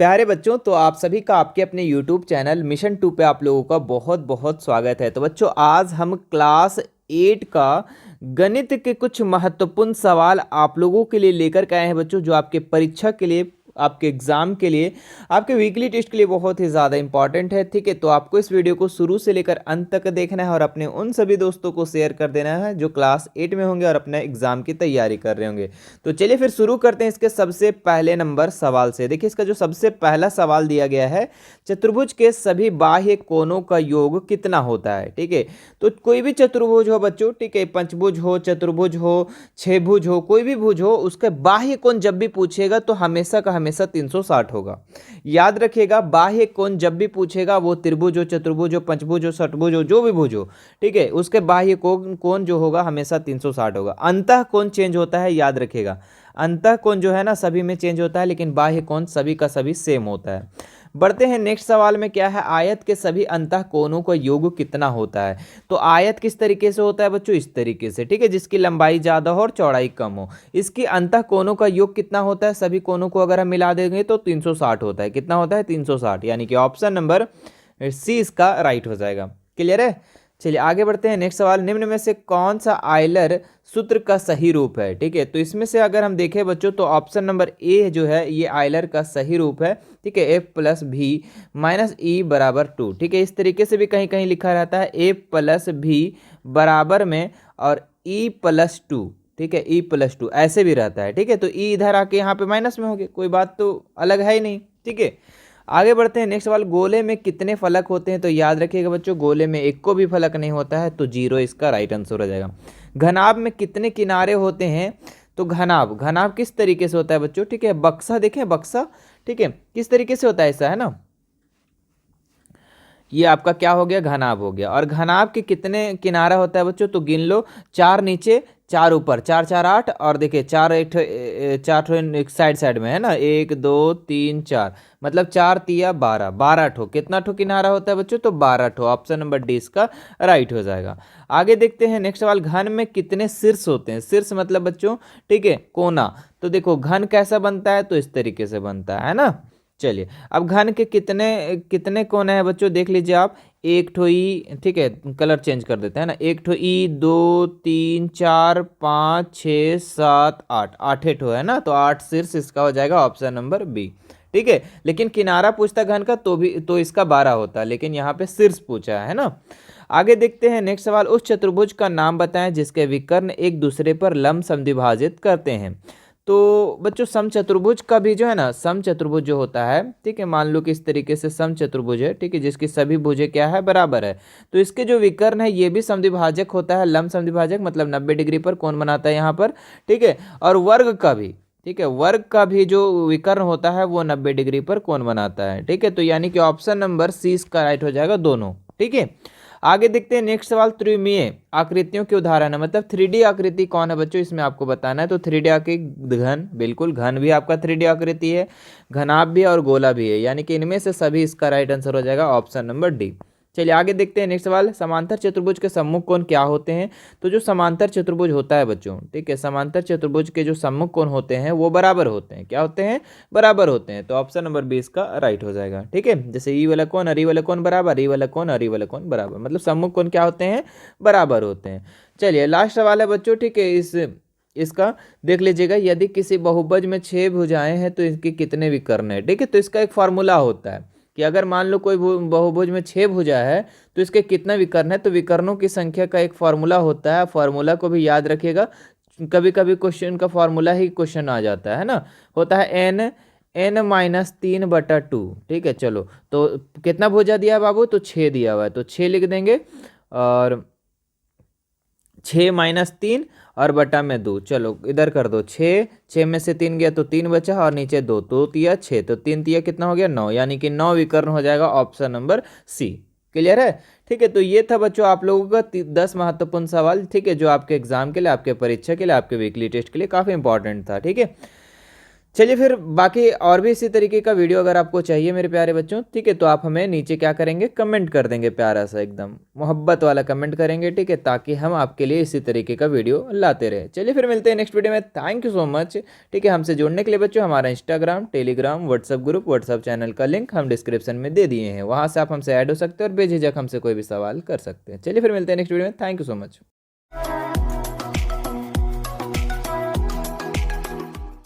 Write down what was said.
प्यारे बच्चों, तो आप सभी का आपके अपने YouTube चैनल मिशन 2 पे आप लोगों का बहुत बहुत स्वागत है। तो बच्चों, आज हम क्लास 8 का गणित के कुछ महत्वपूर्ण सवाल आप लोगों के लिए लेकर के आए हैं बच्चों, जो आपके परीक्षा के लिए, आपके एग्जाम के लिए, आपके वीकली टेस्ट के लिए बहुत ही ज़्यादा इंपॉर्टेंट है। ठीक है, तो आपको इस वीडियो को शुरू से लेकर अंत तक देखना है और अपने उन सभी दोस्तों को शेयर कर देना है जो क्लास 8 में होंगे और अपने एग्जाम की तैयारी कर रहे होंगे। तो चलिए फिर शुरू करते हैं इसके सबसे पहले नंबर सवाल से। देखिए, इसका जो सबसे पहला सवाल दिया गया है, चतुर्भुज के सभी बाह्य कोणों का योग कितना होता है। ठीक है, तो कोई भी चतुर्भुज हो बच्चों, ठीक है, पंचभुज हो, चतुर्भुज हो, छह हो, कोई भी भुज हो, उसके बाह्य कोण जब भी पूछेगा तो हमेशा का हमेशा 360 होगा। याद रखिएगा, बाह्य कोण जब भी पूछेगा, वो त्रिभुज हो, चतुर्भुज हो, पंचभुज हो, षटभुज हो, जो भी भुज हो, ठीक है, उसके बाह्य कोण जो होगा हमेशा 360 होगा। अंतः कोण चेंज होता है, याद रखिएगा, अंतः कोण जो है ना सभी में चेंज होता है, लेकिन बाह्य कोण सभी का सभी सेम होता है। बढ़ते हैं नेक्स्ट सवाल में, क्या है, आयत के सभी अंतः कोणों का योग कितना होता है। तो आयत किस तरीके से होता है बच्चों, इस तरीके से, ठीक है, जिसकी लंबाई ज्यादा हो और चौड़ाई कम हो। इसकी अंतः कोणों का योग कितना होता है, सभी कोणों को अगर हम मिला देंगे तो 360 होता है। कितना होता है, 360, यानी कि ऑप्शन नंबर सी इसका राइट हो जाएगा। क्लियर है। चलिए आगे बढ़ते हैं। नेक्स्ट सवाल, निम्न में से कौन सा आयलर सूत्र का सही रूप है। ठीक है, तो इसमें से अगर हम देखें बच्चों, तो ऑप्शन नंबर ए जो है ये आयलर का सही रूप है। ठीक है, एफ प्लस भी माइनस ई बराबर 2। ठीक है, इस तरीके से भी कहीं कहीं लिखा रहता है, ए प्लस भी बराबर में और ई प्लस 2। ठीक है, ई प्लस 2 ऐसे भी रहता है। ठीक है, तो ई इधर आके यहाँ पे माइनस में हो गया, कोई बात तो अलग है ही नहीं। ठीक है, आगे बढ़ते हैं। नेक्स्ट सवाल, गोले में कितने फलक होते हैं। तो याद रखिएगा बच्चों, गोले में एक को भी फलक नहीं होता है, तो 0 इसका राइट आंसर हो जाएगा। घनाभ में कितने किनारे होते हैं। तो घनाभ घनाभ किस तरीके से होता है बच्चों, ठीक है, बक्सा देखें, बक्सा, ठीक है, किस तरीके से होता है, ऐसा है ना, ये आपका क्या हो गया, घनाभ हो गया। और घनाभ के कितने किनारा होता है बच्चों, तो गिन लो, 4 नीचे 4 ऊपर, 4 4 8, और देखिए 4 एक साइड साइड में है ना, 1 2 3 4, मतलब 4 तिया 12, 12 ठो, कितना ठो किनारा होता है बच्चों, तो 12 ठो। ऑप्शन नंबर डी इसका राइट हो जाएगा। आगे देखते हैं नेक्स्ट सवाल, घन में कितने शीर्ष होते हैं। शीर्ष मतलब बच्चों, ठीक है, कोना। तो देखो घन कैसा बनता है, तो इस तरीके से बनता है ना। चलिए, अब घन के कितने कितने कोने हैं बच्चों, देख लीजिए आप, एक ठो ई, ठीक है, कलर चेंज कर देते हैं ना, एक ठो ई, 2 3 4 5 6 7 8, 8 ठो है ना, तो 8 शीर्ष इसका हो जाएगा ऑप्शन नंबर बी। ठीक है, लेकिन किनारा पूछता घन का तो भी तो इसका 12 होता, लेकिन यहाँ पे शीर्ष पूछा है ना। आगे देखते हैं नेक्स्ट सवाल, उस चतुर्भुज का नाम बताएं जिसके विकर्ण एक दूसरे पर लंब समद्विभाजित करते हैं। तो बच्चों, समचतुर्भुज का भी जो है ना, समचतुर्भुज जो होता है, ठीक है, मान लो कि इस तरीके से समचतुर्भुज है, ठीक है, जिसकी सभी भुजें क्या है, बराबर है, तो इसके जो विकर्ण है ये भी समद्विभाजक होता है, लंब समद्विभाजक, मतलब 90 डिग्री पर कोण बनाता है यहाँ पर। ठीक है, और वर्ग का भी, ठीक है, वर्ग का भी जो विकर्ण होता है वो 90 डिग्री पर कोण बनाता है। ठीक है, तो यानी कि ऑप्शन नंबर सी इसका राइट हो जाएगा, दोनों। ठीक है, आगे देखते हैं नेक्स्ट सवाल, त्रिमीय आकृतियों के उदाहरण है, मतलब 3D आकृति कौन है बच्चों, इसमें आपको बताना है। तो 3D आकृति घन, बिल्कुल घन भी आपका 3D आकृति है, घनाभ भी और गोला भी है, यानी कि इनमें से सभी इसका राइट आंसर हो जाएगा ऑप्शन नंबर डी। चलिए आगे देखते हैं नेक्स्ट सवाल, समांतर चतुर्भुज के सम्मुख कोण क्या होते हैं। तो जो समांतर चतुर्भुज होता है बच्चों, ठीक है, समांतर चतुर्भुज के जो सम्मुख कोण होते हैं वो बराबर होते हैं। क्या होते हैं, बराबर होते हैं, तो ऑप्शन नंबर 20 का राइट हो जाएगा। ठीक है, जैसे ई वाला कोण और ई वाला कोण बराबर, ई वाला कोण और ई वाला कोण बराबर, मतलब सम्मुख कोण क्या होते हैं, बराबर होते हैं। चलिए लास्ट सवाल है बच्चों, ठीक है, इसका देख लीजिएगा, यदि किसी बहुभुज में 6 भुजाएं हैं तो इनके कितने विकर्ण है। ठीक है, तो इसका एक फॉर्मूला होता है कि अगर मान लो कोई बहुभुज में 6 भुजा है तो इसके कितना विकर्ण है, तो विकर्णों की संख्या का एक फॉर्मूला होता है, फॉर्मूला को भी याद रखिएगा, कभी कभी क्वेश्चन का फॉर्मूला ही क्वेश्चन आ जाता है ना, होता है n-3/2। ठीक है, चलो, तो कितना भुजा दिया है बाबू, तो 6 दिया हुआ है, तो 6 लिख देंगे, और 6 - 3 और बटा में 2, चलो इधर कर दो, 6 में से 3 गया तो 3 बचा, और नीचे 2, तो तिया 6, तो 3 तिया कितना हो गया, 9, यानी कि 9 विकर्ण हो जाएगा ऑप्शन नंबर सी। क्लियर है। ठीक है, तो ये था बच्चों आप लोगों का 10 महत्वपूर्ण सवाल, ठीक है, जो आपके एग्जाम के लिए, आपके परीक्षा के लिए, आपके वीकली टेस्ट के लिए काफ़ी इंपॉर्टेंट था। ठीक है, चलिए फिर बाकी और भी इसी तरीके का वीडियो अगर आपको चाहिए मेरे प्यारे बच्चों, ठीक है, तो आप हमें नीचे क्या करेंगे, कमेंट कर देंगे, प्यारा सा एकदम मोहब्बत वाला कमेंट करेंगे, ठीक है, ताकि हम आपके लिए इसी तरीके का वीडियो लाते रहे। चलिए फिर मिलते हैं नेक्स्ट वीडियो में। थैंक यू सो मच, ठीक है, हमसे जुड़ने के लिए बच्चों। हमारा Instagram, Telegram, WhatsApp group, WhatsApp channel का लिंक हम डिस्क्रिप्शन में दे दिए हैं, वहाँ से आप हमसे ऐड हो सकते हैं और बेझिझक हमसे कोई भी सवाल कर सकते हैं। चलिए फिर मिलते हैं नेक्स्ट वीडियो में। Thank you so much.